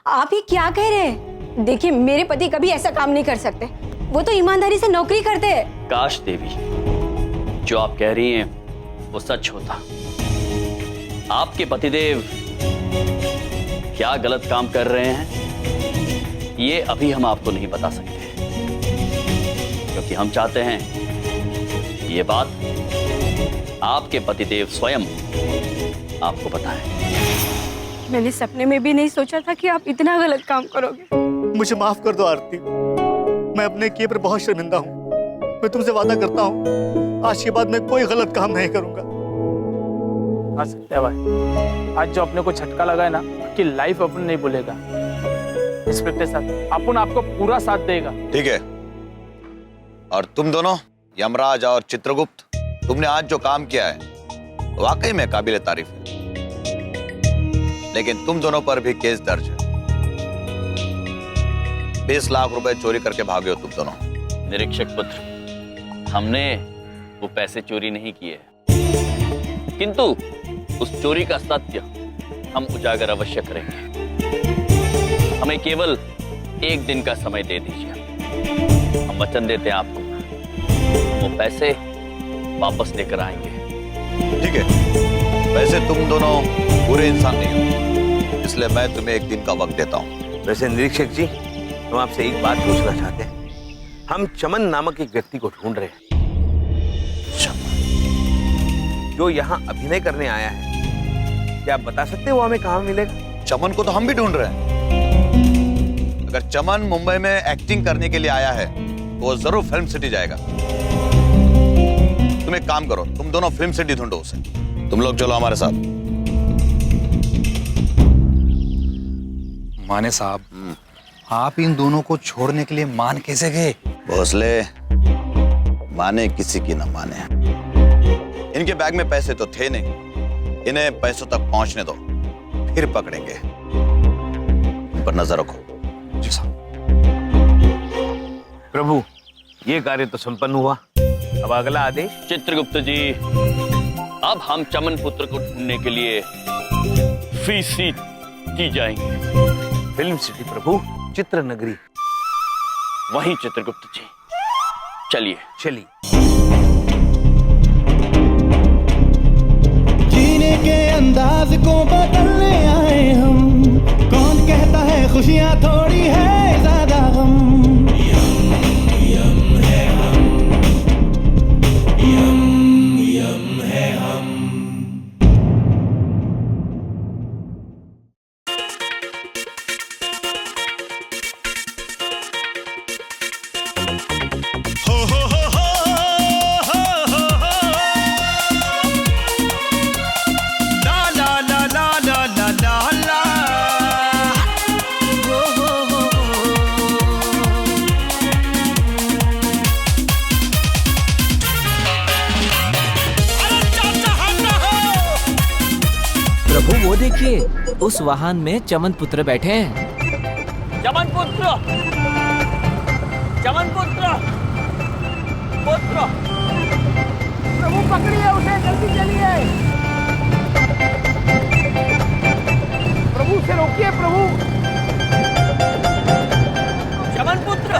आप ये क्या कह रहे हैं? देखिए, मेरे पति कभी ऐसा काम नहीं कर सकते। वो तो ईमानदारी से नौकरी करते हैं। काश देवी, जो आप कह रही हैं वो सच होता। आपके पतिदेव क्या गलत काम कर रहे हैं ये अभी हम आपको नहीं बता सकते, क्योंकि हम चाहते हैं ये बात आपके पतिदेव स्वयं आपको बताएं। मैंने सपने में भी नहीं सोचा था कि आप इतना गलत काम करोगे। मुझे माफ कर दो आरती, मैं अपने किए पर बहुत शर्मिंदा हूँ। मैं तुमसे वादा करता हूँ आज के बाद मैं कोई गलत काम नहीं करूंगा। हाँ सत्या भाई, आज जो अपने को झटका लगा है ना कि लाइफ अपन नहीं भूलेगा। इंस्पेक्टर साहब, अपन आपको पूरा साथ देगा। ठीक है। और तुम दोनों, यमराज और चित्रगुप्त, तुमने आज जो काम किया है वाकई में काबिल तारीफ है, लेकिन तुम दोनों पर भी केस दर्ज है। 20 लाख रुपए चोरी करके भागे हो तुम दोनों। निरीक्षक पुत्र, हमने वो पैसे चोरी नहीं किए, किंतु उस चोरी का सत्य हम उजागर अवश्य करेंगे। हमें केवल 1 दिन का समय दे दीजिए। हम वचन देते हैं आपको, वो पैसे वापस लेकर आएंगे। ठीक है। वैसे तुम दोनों बुरे इंसान नहीं हो, इसलिए मैं तुम्हें 1 दिन का वक्त देता हूँ। वैसे निरीक्षक जी, हम आपसे एक बात पूछना चाहते हैं। हम चमन नामक एक व्यक्ति को ढूंढ रहे हैं जो यहाँ अभिनय करने आया है। क्या आप बता सकते हैं वो हमें कहाँ मिलेगा? चमन को तो हम भी ढूंढ रहे हैं। अगर चमन मुंबई में एक्टिंग करने के लिए आया है तो वो जरूर फिल्म सिटी जाएगा। तुम एक काम करो, तुम दोनों फिल्म सिटी ढूंढो उसे। तुम लोग चलो हमारे साथ। माने साहब, आप इन दोनों को छोड़ने के लिए मान कैसे गए? भोसले, माने किसी की न माने। इनके बैग में पैसे तो थे नहीं, इन्हें पैसों तक पहुंचने दो, फिर पकड़ेंगे। इन पर नजर रखो। जी साहब। प्रभु, ये कार्य तो संपन्न हुआ, अब अगला आदेश। चित्रगुप्त जी, अब हम चमन पुत्र को ढूंढने के लिए फी सिटी जाएंगे। फिल्म सिटी प्रभु, चित्र नगरी। वहीं चित्रगुप्त जी, चलिए। चलिए। जीने के अंदाज को बदलने आए हम। कौन कहता है खुशियां थोड़ी है ज्यादा गम। प्रभु वो देखिए, उस वाहन में चमन पुत्र बैठे हैं। चमन पुत्र, चमन पुत्र, पुत्र, प्रभु पकड़िए उसे, जल्दी चलिए। प्रभु से रोकिए प्रभु। चमन पुत्र,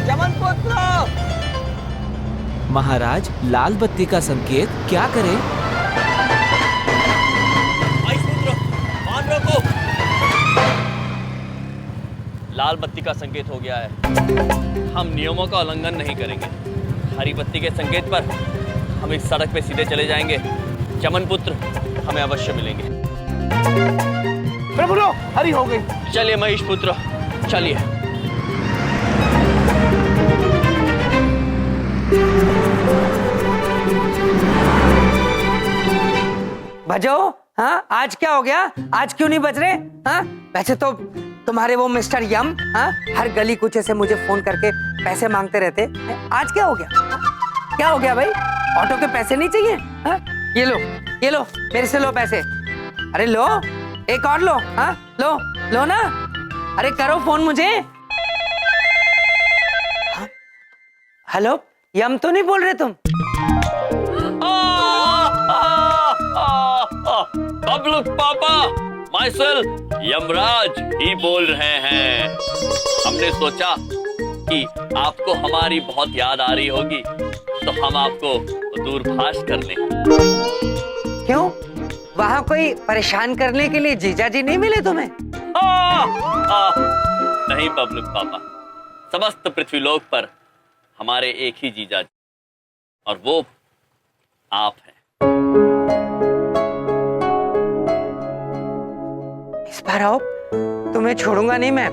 चमन पुत्र। महाराज, लाल बत्ती का संकेत क्या करें? मान रोको। लाल बत्ती का संकेत हो गया है। हम नियमों का उल्लंघन नहीं करेंगे। हरी बत्ती के संकेत पर हम इस सड़क पे सीधे चले जाएंगे। चमन पुत्र हमें अवश्य मिलेंगे। प्रभु लो, हरी हो गई। चलिए महेश पुत्र, चलिए। भजो, हाँ आज क्या हो गया? आज क्यों नहीं बज रहे? हाँ वैसे तो तुम्हारे वो मिस्टर यम, हाँ हर गली कुछ ऐसे मुझे फोन करके पैसे मांगते रहते। आज क्या हो गया? क्या हो गया भाई? ऑटो के पैसे नहीं चाहिए? हाँ ये लो, ये लो, मेरे से लो पैसे। अरे लो, एक और लो। हाँ लो, लो ना। अरे करो फोन मुझे। हाँ? हेलो, यम तो नहीं बोल रहे तुम? बबलू पापा, माइसेल्फ यमराज ही बोल रहे हैं। हमने सोचा कि आपको हमारी बहुत याद आ रही होगी, तो हम आपको दूरभाष कर लें। क्यों? वहाँ कोई परेशान करने के लिए जीजा जी नहीं मिले तुम्हें? नहीं बबलू पापा, समस्त पृथ्वीलोक पर हमारे एक ही जीजा जी, और वो आप हैं। इस बार आओ, तुम्हें छोड़ूंगा नहीं मैं।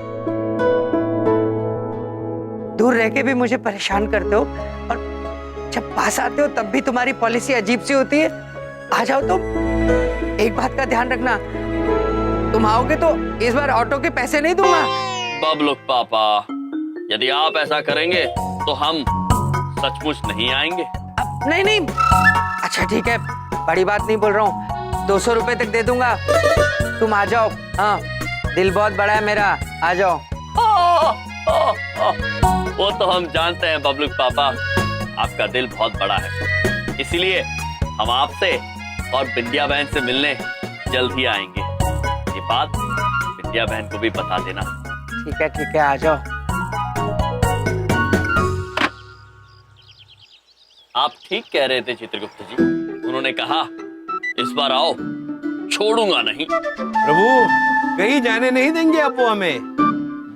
दूर रह के भी मुझे परेशान करते हो, और जब पास आते हो तब भी तुम्हारी पॉलिसी अजीब सी होती है। आ जाओ तुम। एक बात का ध्यान रखना, तुम आओगे तो इस बार ऑटो के पैसे नहीं दूंगा। बबलू पापा, यदि आप ऐसा करेंगे तो हम सचमुच नहीं आएंगे। नहीं नहीं, अच्छा ठीक है, बड़ी बात नहीं बोल रहा हूँ, 200 रुपए तक दे दूंगा, तुम आ जाओ। हाँ, दिल बहुत बड़ा है मेरा, आ जाओ। वो तो हम जानते हैं बबलू पापा, आपका दिल बहुत बड़ा है, इसीलिए हम आपसे और बिंदिया बहन से मिलने जल्द ही आएंगे। ये बात बिंदिया बहन को भी बता देना। ठीक है, आ जाओ। आप ठीक कह रहे थे चित्रगुप्त जी, उन्होंने कहा इस बार आओ, छोड़ूंगा नहीं। प्रभु कहीं जाने नहीं देंगे आप, वो हमें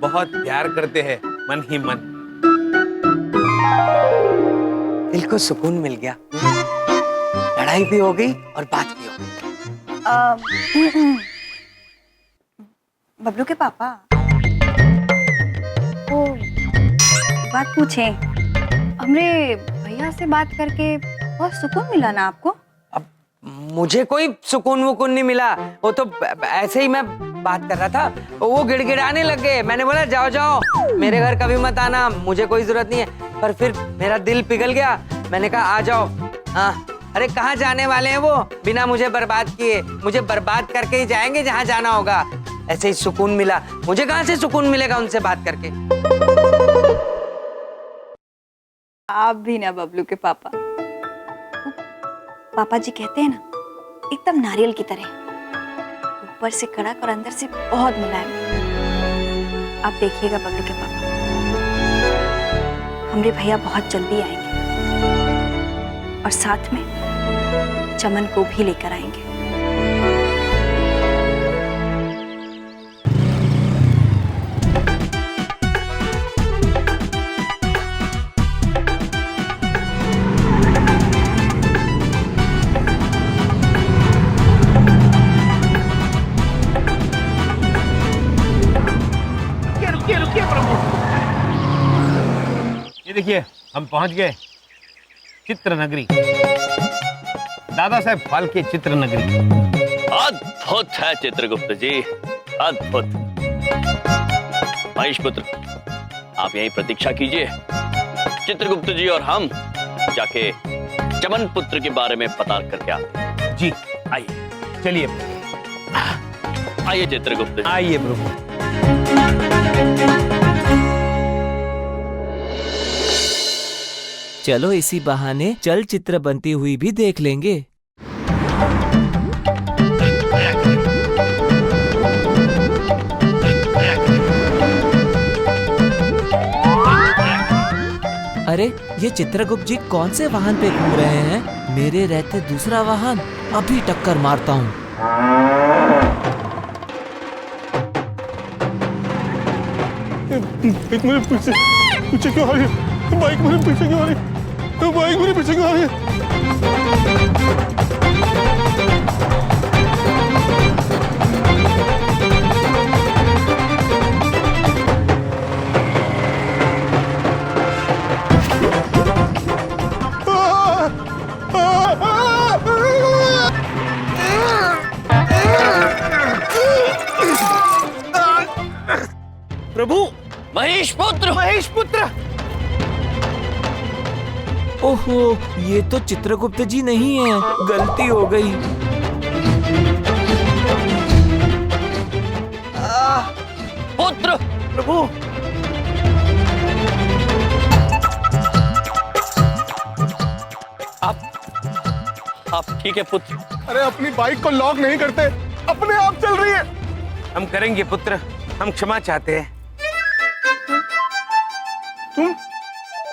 बहुत प्यार करते हैं, मन ही मन। दिल को सुकून मिल गया, लड़ाई भी हो गई और बात भी हो गई। बबलू के पापा, वो बात पूछे, हमरे भैया से बात करके बहुत सुकून मिला ना आपको? अब मुझे कोई सुकून वुकून नहीं मिला, वो तो ऐसे ही मैं बात कर रहा था, वो गिड़गिड़ाने लग गए। मैंने बोला जाओ जाओ, मेरे घर कभी मत आना, मुझे कोई जरूरत नहीं है। पर फिर मेरा दिल पिघल गया, मैंने कहा आ जाओ। हाँ, अरे कहाँ जाने वाले हैं वो बिना मुझे बर्बाद किए? मुझे बर्बाद करके ही जाएंगे जहाँ जाना होगा। ऐसे ही सुकून मिला, मुझे कहाँ से सुकून मिलेगा उनसे बात करके? आप भी ना बबलू के पापा, पापा जी कहते हैं ना, एकदम नारियल की तरह, ऊपर से कड़क और अंदर से बहुत मुलायम। आप देखिएगा बबलू के पापा, हमरे भैया बहुत जल्दी आएंगे और साथ में चमन को भी लेकर आएंगे। रुकिए प्रभु, ये देखिए हम पहुंच गए चित्र नगरी, दादा साहेब फाल्के चित्र नगरी। अद्भुत है चित्रगुप्त जी, अद्भुत। महेश पुत्र, आप यहीं प्रतीक्षा कीजिए, चित्रगुप्त जी और हम जाके चमन पुत्र के बारे में पता करके आते हैं। जी आइए, चलिए। आइए चित्रगुप्त जी। आइए प्रभु। चलो इसी बहाने चलचित्र बनती हुई भी देख लेंगे। अरे ये चित्रगुप्त जी कौन से वाहन पे घूम रहे हैं? मेरे रहते दूसरा वाहन, अभी टक्कर मारता हूँ। मेरे पीछे क्यों आ रही है? बाइक मेरे पीछे क्यों आ रही है? बाइक मेरे पीछे क्यों आ रही है? प्रभु, महेश पुत्र, महेश पुत्र। ओहो, ये तो चित्रगुप्त जी नहीं है, गलती हो गई। पुत्र, प्रभु, ठीक है पुत्र। अरे अपनी बाइक को लॉक नहीं करते, अपने आप चल रही है। हम करेंगे पुत्र, हम क्षमा चाहते हैं।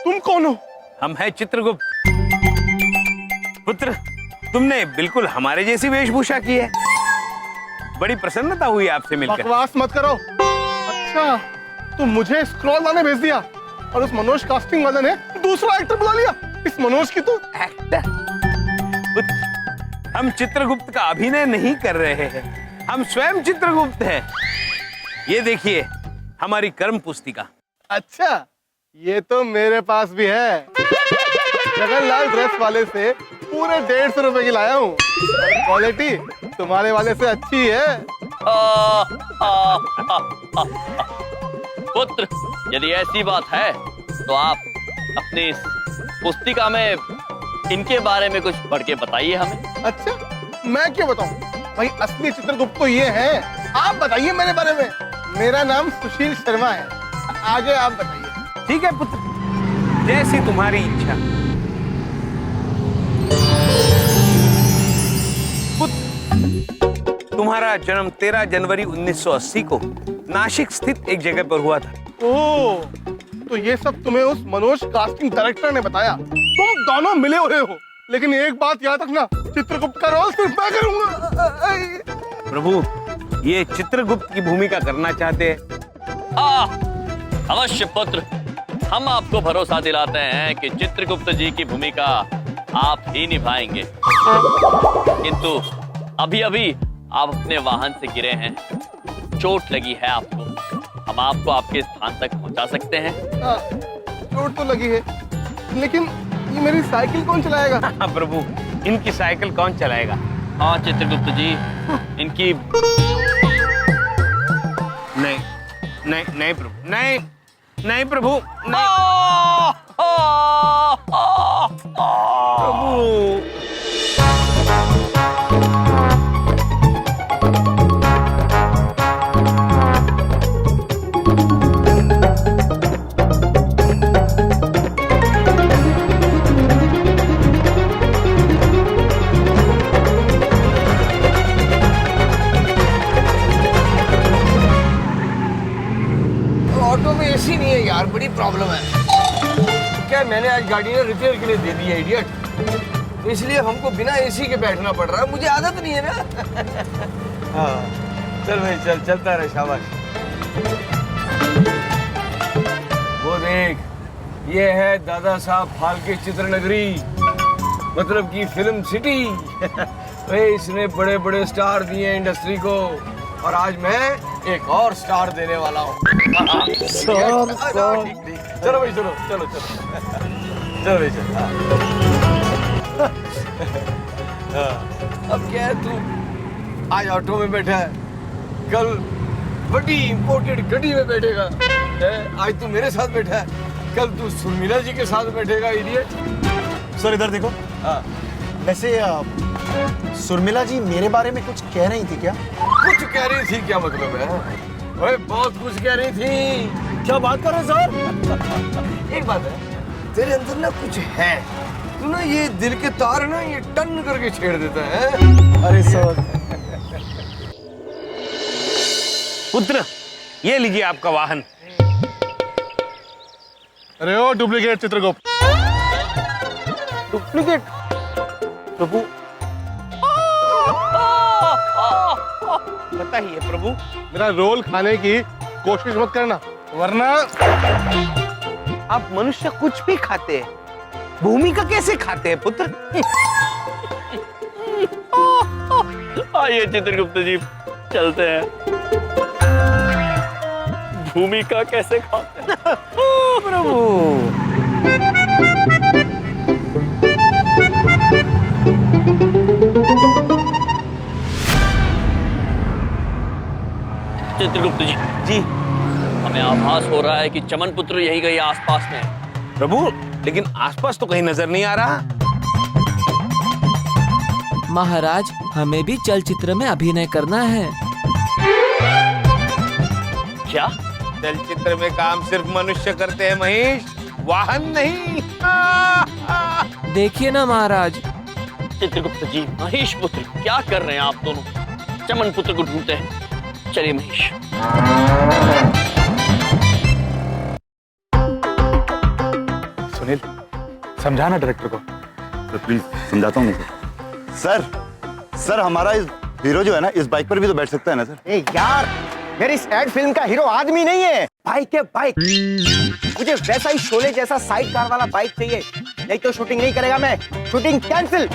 तुम कौन हो? हम हैं चित्रगुप्त। पुत्र, तुमने बिल्कुल हमारे जैसी वेशभूषा की है। बड़ी प्रसन्नता हुई आपसे मिलकर। बकवास मत करो। अच्छा, तुम मुझे स्क्रॉल लाने भेज दिया और उस मनोज कास्टिंग वाले ने दूसरा एक्टर बुला लिया। इस मनोज की तो एक्टर। हम चित्रगुप्त का अभिनय नहीं कर रहे हैं, हम स्वयं चित्रगुप्त हैं। ये देखिए हमारी कर्म पुस्तिका। अच्छा, ये तो मेरे पास भी है। जगनलाल ड्रेस वाले से पूरे 150 रुपए की लाया हूँ। क्वालिटी तुम्हारे वाले से अच्छी है। पुत्र, यदि ऐसी बात है तो आप अपनी इस पुस्तिका में इनके बारे में कुछ पढ़ के बताइए हमें। अच्छा, मैं क्यों बताऊं? भाई असली चित्रगुप्त तो ये है। आप बताइए मेरे बारे में। मेरा नाम सुशील शर्मा है। आगे आप बताइए। ठीक है पुत्र, जैसी तुम्हारी इच्छा। पुत्र, तुम्हारा जन्म 13 जनवरी 1980 को नासिक स्थित एक जगह पर हुआ था। ओह, तो ये सब तुम्हें उस मनोज कास्टिंग डायरेक्टर ने बताया। तुम दोनों मिले हुए हो, लेकिन एक बात याद रखना, चित्रगुप्त का रोल सिर्फ मैं करूंगा। प्रभु, ये चित्रगुप्त की भूमिका करना चाहते हैं। अवश्य पुत्र, हम आपको भरोसा दिलाते हैं कि चित्रगुप्त जी की भूमिका आप ही निभाएंगे। किंतु अभी अभी आप अपने वाहन से गिरे हैं, चोट लगी है आपको। हम आपको आपके स्थान तक पहुंचा सकते हैं। चोट तो लगी है, लेकिन ये मेरी साइकिल कौन चलाएगा? हाँ प्रभु, इनकी साइकिल कौन चलाएगा? हाँ चित्रगुप्त जी, इनकी नहीं प्रभु, नहीं प्रभु, नहीं। प्रभु, ऑटो में एसी नहीं है यार, बड़ी प्रॉब्लम है। क्या मैंने आज गाड़ी ने रिपेयर के लिए दे दी है इडियट, तो इसलिए हमको बिना एसी के बैठना पड़ रहा है। मुझे आदत नहीं है ना। हाँ चल भाई चल, चलता रहे, शाबाश। वो देख, ये है दादा साहब फाल्के चित्रनगरी, मतलब की फिल्म सिटी। इसने बड़े बड़े स्टार दिए इंडस्ट्री को, और आज मैं एक और स्टार देने वाला हूँ। चलो भाई, चलो चलो चलो चलो भाई चलो। अब क्या है, तू आज ऑटो में बैठा है, कल बड़ी इंपोर्टेड गाड़ी में बैठेगा। आज तू मेरे साथ बैठा है, कल तू सुर्मिला जी के साथ बैठेगा इडियट। सर इधर देखो। वैसे सुर्मिला जी मेरे बारे में कुछ कह रही थी क्या? कुछ कह रही थी क्या मतलब है? ओए बहुत कुछ कह रही थी। क्या बात कर रहे सर? एक बात है, तेरे अंदर ना कुछ है, तू ना ये दिल के तार ना ये टन करके छेड़ देता है। अरे सर। पुत्र, ये लीजिए आपका वाहन। अरे ओ डुप्लीकेट चित्रगुप्त। डुप्लीकेट? प्रभु बताइए प्रभु। मेरा रोल खाने की कोशिश मत करना, वरना आप मनुष्य कुछ भी खाते हैं, भूमिका कैसे खाते हैं पुत्र? आइए चित्रगुप्त जी, चलते हैं। भूमिका कैसे खाते हैं? प्रभु चित्रगुप्त जी, हमें आभास हो रहा है कि चमन पुत्र यही कहीं आसपास में है। प्रभु, लेकिन आसपास तो कहीं नजर नहीं आ रहा। महाराज, हमें भी चलचित्र में अभिनय करना है। क्या? चलचित्र में काम सिर्फ मनुष्य करते हैं महेश, वाहन नहीं। देखिए ना महाराज, चित्रगुप्त जी, महेश पुत्र, क्या कर रहे हैं आप दोनों? चमन पुत्र को ढूंढते हैं। चलिए महेश। सुनील, समझाना डायरेक्टर को। तो प्लीज समझाता हूँ सर। सर हमारा इस हीरो जो है ना, इस बाइक पर भी तो बैठ सकता है ना सर? ए यार, मेरी इस एड फिल्म का हीरो आदमी नहीं है, बाइक है बाइक। मुझे वैसा ही शोले जैसा साइड कार वाला बाइक चाहिए, नहीं तो शूटिंग नहीं करेगा मैं। Shooting cancel.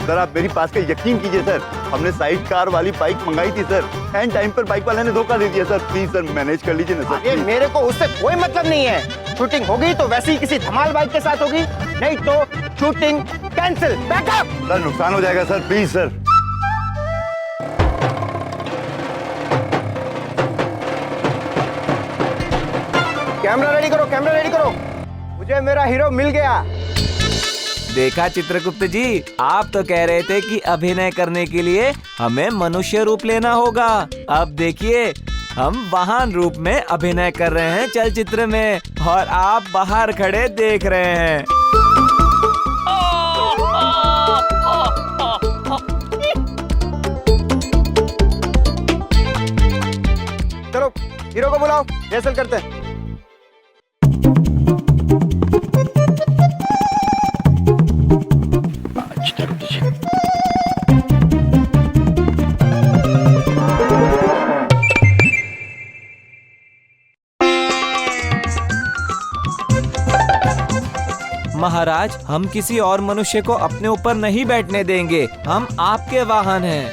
सर आप मेरी बात का यकीन कीजिए सर, हमने साइड कार वाली बाइक मंगाई थी सर, एंड टाइम पर बाइक वाले ने धोखा दे दिया सर। प्लीज सर मैनेज कर लीजिए ना सर। ये मेरे को उससे कोई मतलब नहीं है। शूटिंग होगी तो वैसे ही किसी धमाल बाइक के साथ होगी, नहीं तो शूटिंग कैंसिल। बैकअप। सर नुकसान हो जाएगा sir, please sir. Camera ready करो, कैमरा रेडी करो। मुझे मेरा हीरो मिल गया। देखा चित्रगुप्त जी, आप तो कह रहे थे कि अभिनय करने के लिए हमें मनुष्य रूप लेना होगा। अब देखिए, हम वाहन रूप में अभिनय कर रहे हैं चलचित्र में, और आप बाहर खड़े देख रहे हैं। चलो हीरो को बुलाओ, रिहर्सल करते हैं। महाराज, हम किसी और मनुष्य को अपने ऊपर नहीं बैठने देंगे। हम आपके वाहन हैं।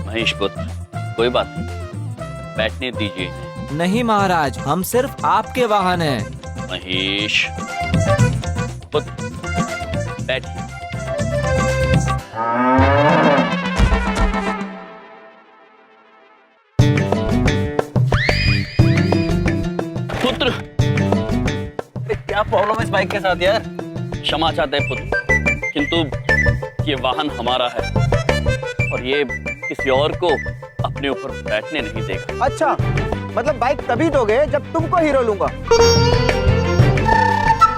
महेश पुत्र, कोई बात नहीं, बैठने दीजिए। नहीं महाराज, हम सिर्फ आपके वाहन हैं। महेश पुत्र, बैठिए। पुत्र, क्या प्रॉब्लम है इस बाइक के साथ यार? क्षमा चाहते हैं पुत्र, किंतु ये वाहन हमारा है और ये किसी और को अपने ऊपर बैठने नहीं देगा। अच्छा, मतलब बाइक तभी दोगे जब तुमको हीरो लूंगा।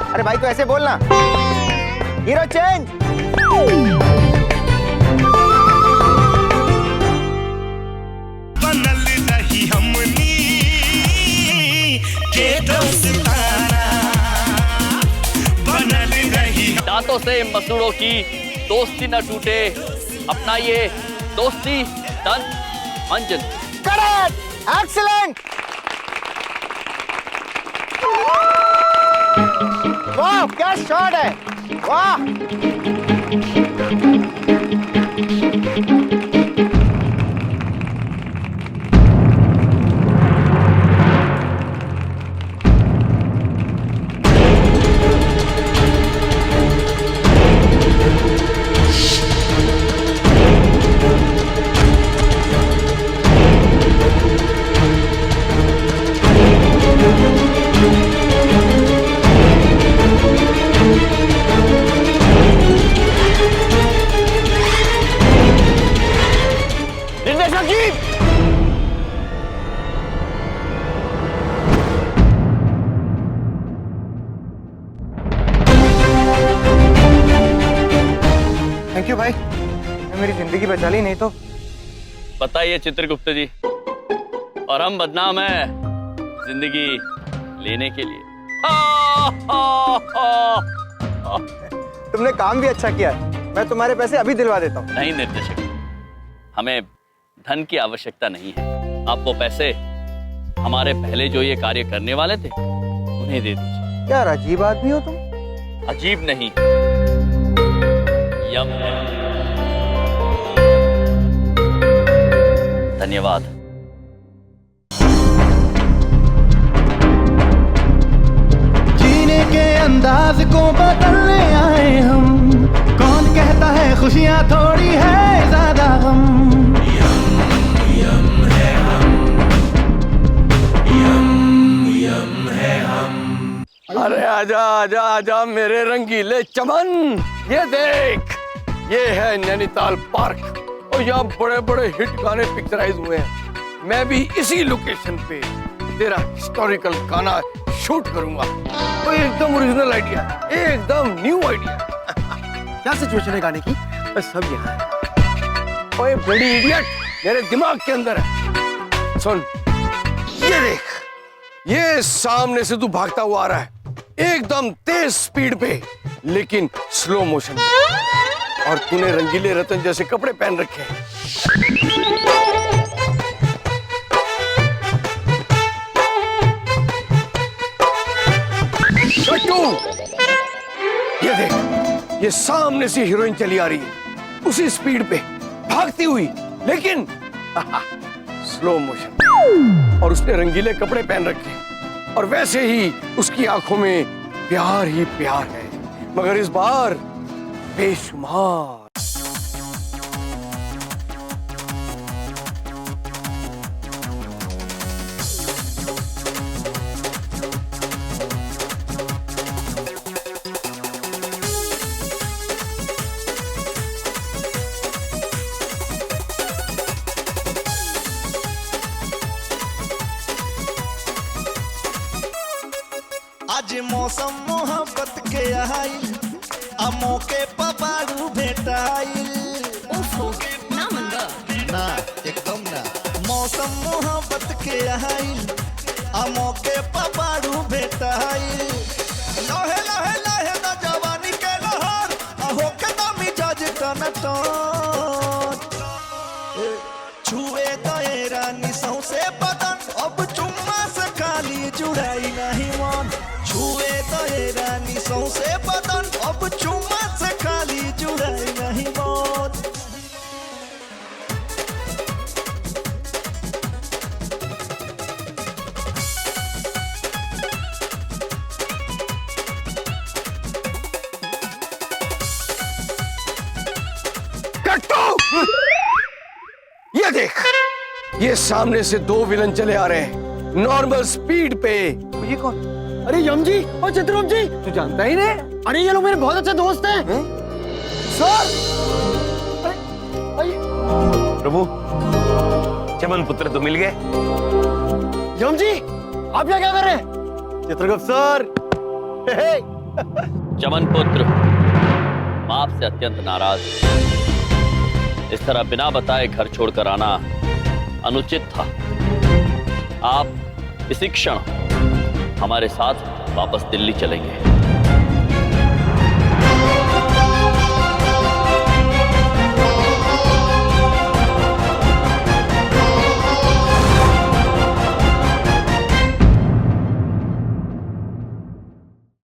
अरे भाई तो ऐसे बोलना, हीरो चेंज। बनल रही हमनी के दोस्ताना, बनल रही। दांतों से मसूड़ों की दोस्ती न टूटे, अपना ये दोस्ती तन मंजन। Correct, excellent. वाह क्या शॉट है, वाह। निर्देशक जी, थैंक यू भाई, मेरी जिंदगी बचा ली, नहीं तो। बताइए चित्रगुप्त जी, और हम बदनाम है जिंदगी लेने के लिए। तुमने काम भी अच्छा किया, मैं तुम्हारे पैसे अभी दिलवा देता हूँ। नहीं निर्देशक, हमें धन की आवश्यकता नहीं है। आप वो पैसे हमारे पहले जो ये कार्य करने वाले थे उन्हें दे दीजिए। क्या अजीब आदमी हो तुम। अजीब नहीं, यम। धन्यवाद। जीने के अंदाज को बदलने आए हम, कौन कहता है खुशियाँ थोड़ी है ज्यादा गम। अरे आजा आजा आजा मेरे रंगीले चमन, ये देख, ये है नैनीताल पार्क और यहाँ बड़े बड़े हिट गाने पिक्चराइज हुए हैं। मैं भी इसी लोकेशन पे तेरा हिस्टोरिकल गाना शूट करूंगा। वो एकदम ओरिजिनल आइडिया, एकदम न्यू आइडिया। क्या सिचुएशन है गाने की? बस सब यहाँ है। ओए बड़ी इडियट, मेरे दिमाग के अंदर है। सुन, ये देख, ये सामने से तू भागता हुआ आ रहा है, एकदम तेज स्पीड पे, लेकिन स्लो मोशन में। और तूने रंगीले रतन जैसे कपड़े पहन रखे हैं। शट्टू, ये देख, ये सामने से हीरोइन चली आ रही है, उसी स्पीड पे भागती हुई, लेकिन स्लो मोशन। और उसने रंगीले कपड़े पहन रखे हैं, और वैसे ही उसकी आंखों में प्यार ही प्यार है, मगर इस बार बेशुमार। आज मौसम मोहब्बत के आइल, आ मौके पबारू भेटाइल। ना मंगा ना, एकदम ना। मौसम मोहब्बत के आइल, आ मौके पबारू भेटाइल। लहे लहे लहे ना जवानी के लहर, आहो के ना मिजाज टन टन। छुए गए रानी सौसे बदन, अब चुम्मा से खाली जुड़ाई नहीं मन। छुए गए रानी सौसे बदन, अब चुम्मा से खाली जुड़ाई नहीं मन। कट्टू, ये देख, ये सामने से दो विलन चले आ रहे हैं, नॉर्मल स्पीड पे। ये कौन? अरे यम जी और चित्रगुप्त जी, तू जानता ही नहीं? अरे ये लोग मेरे बहुत अच्छे दोस्त हैं। सर, प्रभु, चमन पुत्र तो मिल गए। यम जी, आप यहाँ क्या कर रहे हैं? चित्रगुप्त सर। चमन पुत्र, मैं आपसे अत्यंत नाराज हूं। इस तरह बिना बताए घर छोड़कर आना अनुचित था। आप इसी क्षण हमारे साथ वापस दिल्ली चलेंगे।